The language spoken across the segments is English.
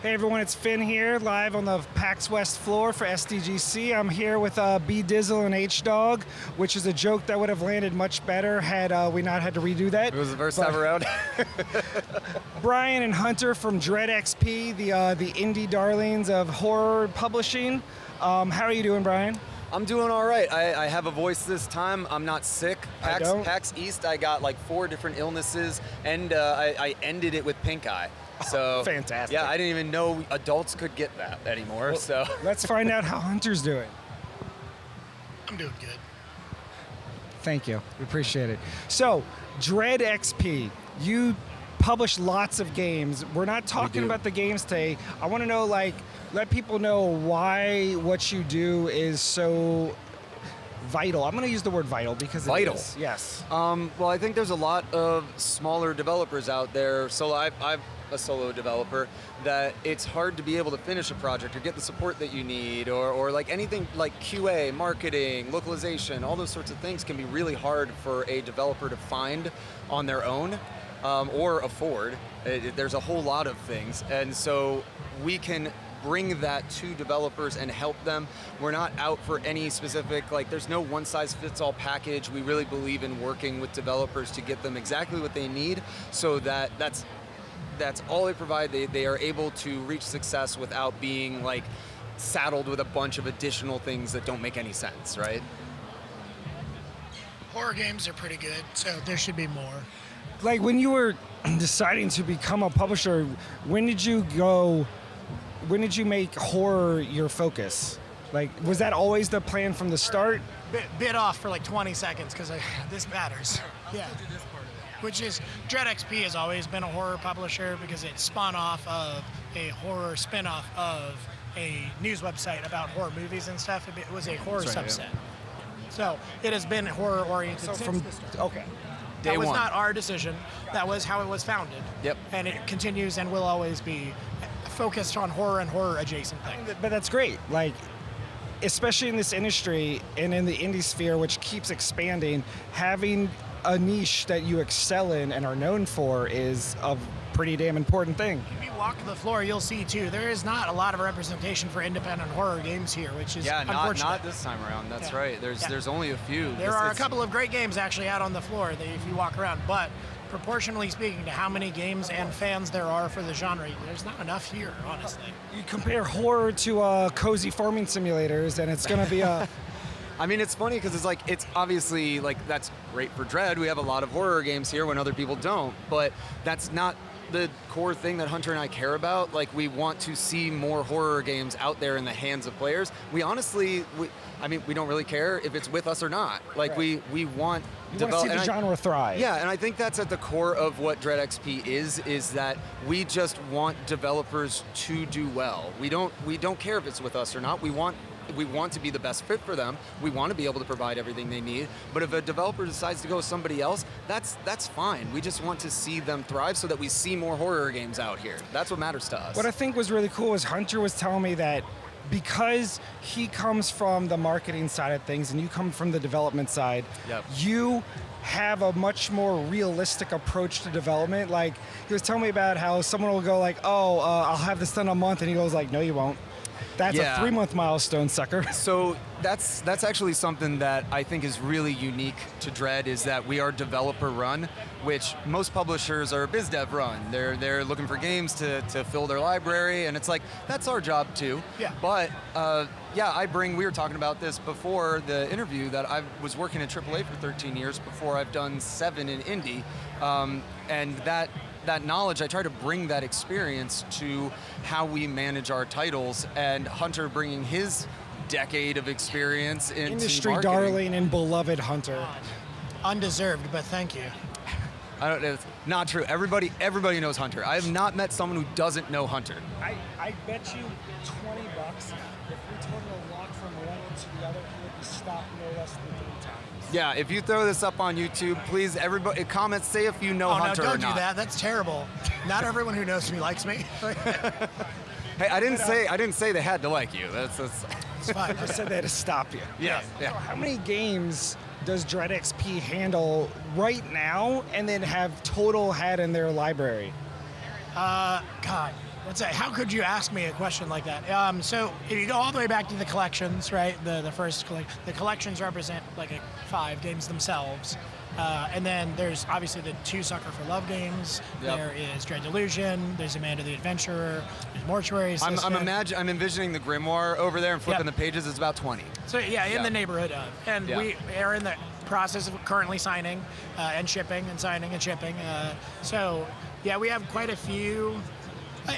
Hey everyone, it's Finn here, live on the PAX West floor for SDGC. I'm here with B Dizzle and H Dog, which is a joke that would have landed much better had we not had to redo that. It was the first time around. Brian and Hunter from Dread XP, the indie darlings of horror publishing. How are you doing, Brian? I'm doing all right. I have a voice this time. I'm not sick. PAX East, I got like 4 different illnesses, and I ended it with pink eye. So fantastic. Yeah, I didn't even know adults could get that anymore. Well, so let's find out how Hunter's doing. I'm doing good. Thank you. We appreciate it. So, Dread XP, you publish lots of games. We're not talking about the games today. I want to know, like, let people know why what you do is so vital. I'm going to use the word vital because it is. Yes. Well, I think there's a lot of smaller developers out there. So I'm a solo developer, that it's hard to be able to finish a project or get the support that you need, or like anything like QA, marketing, localization, all those sorts of things can be really hard for a developer to find on their own or afford. There's a whole lot of things, and so we can bring that to developers and help them. We're not out for any specific, like there's no one-size-fits-all package. We really believe in working with developers to get them exactly what they need, so that that's all they provide. They are able to reach success without being like saddled with a bunch of additional things that don't make any sense, right? Horror games are pretty good, so there should be more. Like when you were deciding to become a publisher, when did you make horror your focus? Like, was that always the plan from the start? Bit off for like 20 seconds because this matters. Yeah. Which is, Dread XP has always been a horror publisher because it spun off of a horror spin-off of a news website about horror movies and stuff. It was a horror subset. Yeah. So it has been horror-oriented since the start. Okay. That was not our decision. That was how it was founded. Yep. And it continues and will always be focused on horror and horror-adjacent things. But that's great. Like, especially in this industry and in the indie sphere, which keeps expanding, having a niche that you excel in and are known for is a pretty damn important thing. If you walk the floor, you'll see too, there is not a lot of representation for independent horror games here, which is unfortunate. Not this time around. That's right. There's only a few. There are a couple of great games actually out on the floor if you walk around, but proportionally speaking to how many games and fans there are for the genre, there's not enough here, honestly. You compare horror to cozy farming simulators, and it's going to be a... I mean, it's funny because it's obviously like that's great for Dread. We have a lot of horror games here when other people don't, but that's not the core thing that Hunter and I care about. Like, we want to see more horror games out there in the hands of players. We honestly, we don't really care if it's with us or not. Like, right. we want to see the genre thrive. Yeah, and I think that's at the core of what Dread XP is that we just want developers to do well. We don't care if it's with us or not. We want to be the best fit for them. We want to be able to provide everything they need. But if a developer decides to go with somebody else, that's fine. We just want to see them thrive so that we see more horror games out here. That's what matters to us. What I think was really cool was Hunter was telling me that because he comes from the marketing side of things and you come from the development side, yep. You have a much more realistic approach to development. Like, he was telling me about how someone will go like, I'll have this done in a month, and he goes like, no, you won't. That's a 3-month milestone, sucker. So that's actually something that I think is really unique to Dread, is that we are developer run, which most publishers are biz dev run. They're looking for games to fill their library, and it's like, that's our job too. Yeah. But we were talking about this before the interview, that I was working in AAA for 13 years before I've done 7 in indie, and that knowledge, I try to bring that experience to how we manage our titles, and Hunter bringing his decade of experience into industry marketing. Darling and beloved Hunter. Undeserved, but thank you. It's not true. Everybody knows Hunter. I have not met someone who doesn't know Hunter. I bet you $20 if we told him to walk from one end to the other, he would be stopped no less than 3 times. Yeah, if you throw this up on YouTube, please, everybody, comment, say if you know Hunter or not. Oh, no, don't do that. That's terrible. Not everyone who knows me likes me. Hey, I didn't say they had to like you. That's it's fine. I said they had to stop you. Yeah. So how many games does Dread XP handle right now and then have total had in their library? God, Let's say, how could you ask me a question like that? So if you go all the way back to the collections, right? The first the collections represent like 5 games themselves. And then there's obviously the 2 Sucker for Love games. Yep. There is Dread Delusion. There's Amanda the Adventurer. There's Mortuary Assistant. I'm envisioning the grimoire over there and flipping Yep. the pages. It's about 20. So yeah, in the neighborhood of. And Yeah. we are in the process of currently signing and shipping and signing and shipping. So yeah, we have quite a few.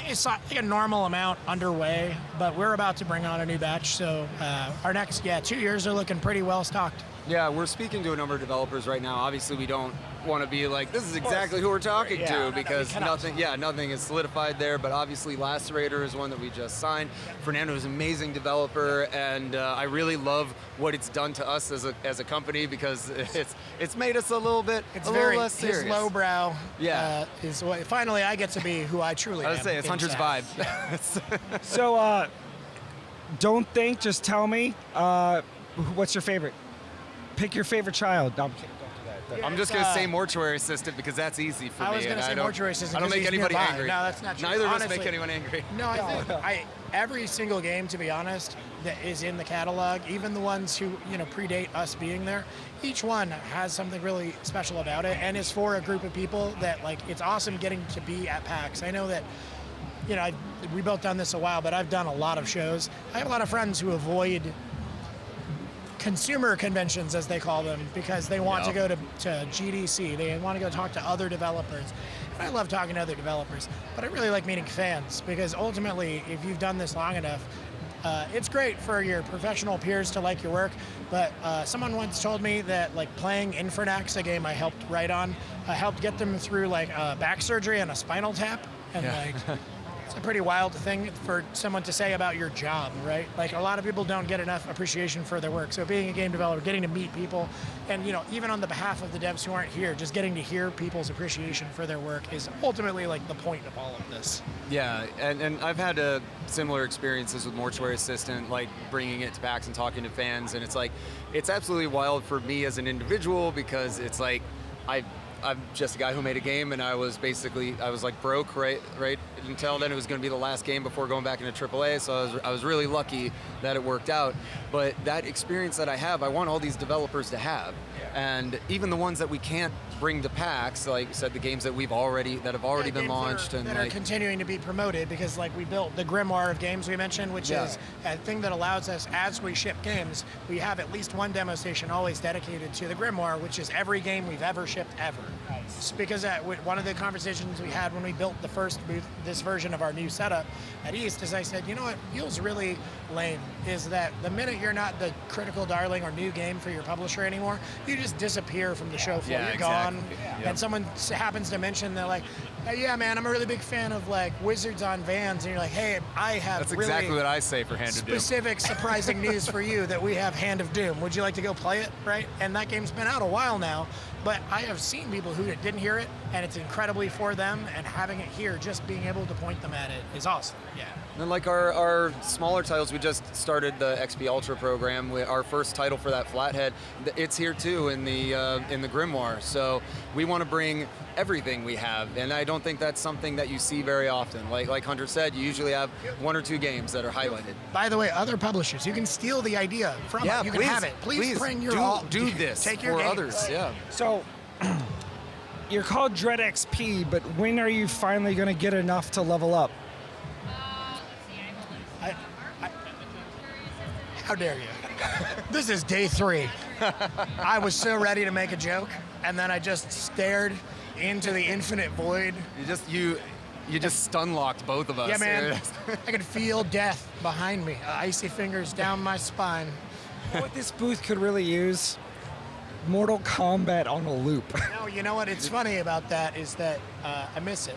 It's like a normal amount underway, but we're about to bring on a new batch. So our next 2 years are looking pretty well stocked. Yeah, we're speaking to a number of developers right now. Obviously, we don't want to be like, this is exactly who we're talking to, because nothing is solidified there. But obviously, Lacerator is one that we just signed. Fernando is an amazing developer, and I really love what it's done to us as a company, because it's made us a little Very less serious. his lowbrow. Yeah. Is what finally I get to be who I truly am. I would say it's Hunter's vibe. So, don't think, just tell me. What's your favorite? Pick your favorite child. No, I'm kidding. Don't do that. I'm just going to say Mortuary Assistant because that's easy for me. I was going to say Mortuary Assistant. I don't make because he's anybody nearby. angry. No, that's not true. Neither of us Honestly, make anyone angry. No, I think every single game, to be honest, that is in the catalog, even the ones who predate us being there, each one has something really special about it, and is for a group of people that it's awesome getting to be at PAX. I know that we both done this a while, but I've done a lot of shows. I have a lot of friends who avoid consumer conventions, as they call them, because they want to go to GDC. They want to go talk to other developers. And I love talking to other developers, but I really like meeting fans, because ultimately, if you've done this long enough, it's great for your professional peers to like your work, but someone once told me that playing Infernax, a game I helped write on, helped get them through back surgery and a spinal tap, and it's a pretty wild thing for someone to say about your job, right? A lot of people don't get enough appreciation for their work. So being a game developer, getting to meet people, and even on the behalf of the devs who aren't here, just getting to hear people's appreciation for their work is ultimately the point of all of this. Yeah, and I've had similar experiences with Mortuary Assistant, bringing it to PAX and talking to fans, and it's absolutely wild for me as an individual, because it's I'm just a guy who made a game, and I was broke right until then. It was going to be the last game before going back into AAA, so I was really lucky that it worked out. But that experience that I have, I want all these developers to have, and even the ones that we can't bring to PAX, like you said, the games that have already been launched that are continuing to be promoted, because we built the grimoire of games we mentioned, which is a thing that allows us, as we ship games, we have at least one demo station always dedicated to the grimoire, which is every game we've ever shipped ever. Nice. Because one of the conversations we had when we built the first booth, this version of our new setup at East, is I said, what feels really lame is that the minute you're not the critical darling or new game for your publisher anymore, you just disappear from the show floor. You're gone. Yeah. And someone happens to mention that yeah, man, I'm a really big fan of Wizards on Vans, and you're like, hey, I have That's exactly what I say for Hand of Doom. Specific, surprising news for you that we have Hand of Doom. Would you like to go play it, right? And that game's been out a while now, but I have seen people who didn't hear it, and it's incredibly for them, and having it here, just being able to point them at it is awesome. Yeah. And then our smaller titles, we just started the XP Ultra program. Our first title for that Flathead, it's here too in the Grimoire. So we want to bring everything we have, and I don't think that's something that you see very often. Like Hunter said, you usually have 1 or 2 games that are highlighted. By the way, other publishers, you can steal the idea from it. You can have it. Please bring your do this take your for games. others. Yeah. So, you're called Dread XP, but when are you finally going to get enough to level up? How dare you? This is day 3. I was so ready to make a joke, and then I just stared into the infinite void. You just stun-locked both of us. Yeah, man. I could feel death behind me, icy fingers down my spine. What this booth could really use? Mortal Kombat on a loop. No, you know what? It's funny about that is that I miss it.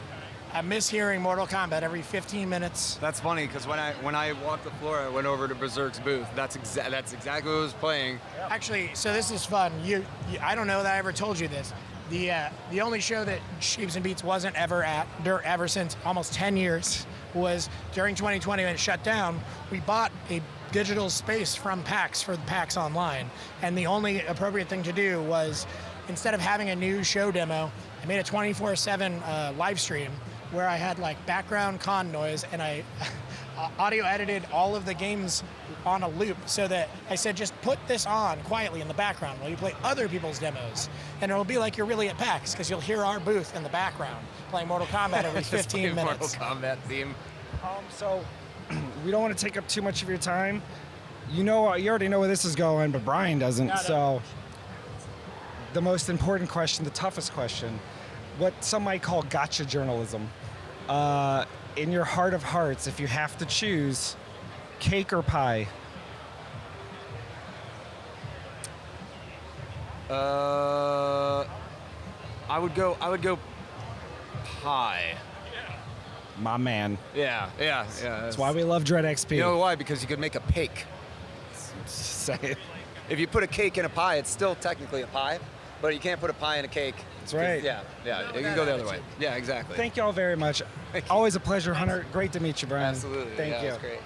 I miss hearing Mortal Kombat every 15 minutes. That's funny, because when I walked the floor, I went over to Berserk's booth. That's exactly what was playing. Actually, so this is fun. I don't know that I ever told you this. The only show that Sheeps and Beats wasn't ever at, ever since almost 10 years, was during 2020 when it shut down. We bought a digital space from PAX for the PAX Online, and the only appropriate thing to do was, instead of having a new show demo, I made a 24/7 live stream where I had like background con noise, and I audio edited all of the games on a loop, so that I said, just put this on quietly in the background while you play other people's demos, and it'll be like you're really at PAX, because you'll hear our booth in the background playing Mortal Kombat every 15 minutes. Mortal Kombat theme. So we don't want to take up too much of your time. You already know where this is going, but Brian doesn't. No. So the most important question, the toughest question, what some might call gotcha journalism. In your heart of hearts, if you have to choose, cake or pie? I would go pie. My man. Yeah. That's why we love Dread XP. You know why? Because you could make a cake. Say it. If you put a cake in a pie, it's still technically a pie, but you can't put a pie in a cake. That's right. Yeah. You can go the other way. Yeah, exactly. Thank you all very much. Thank you. Always a pleasure, Hunter. Great to meet you, Brian. Absolutely. Thank yeah, you. That's great.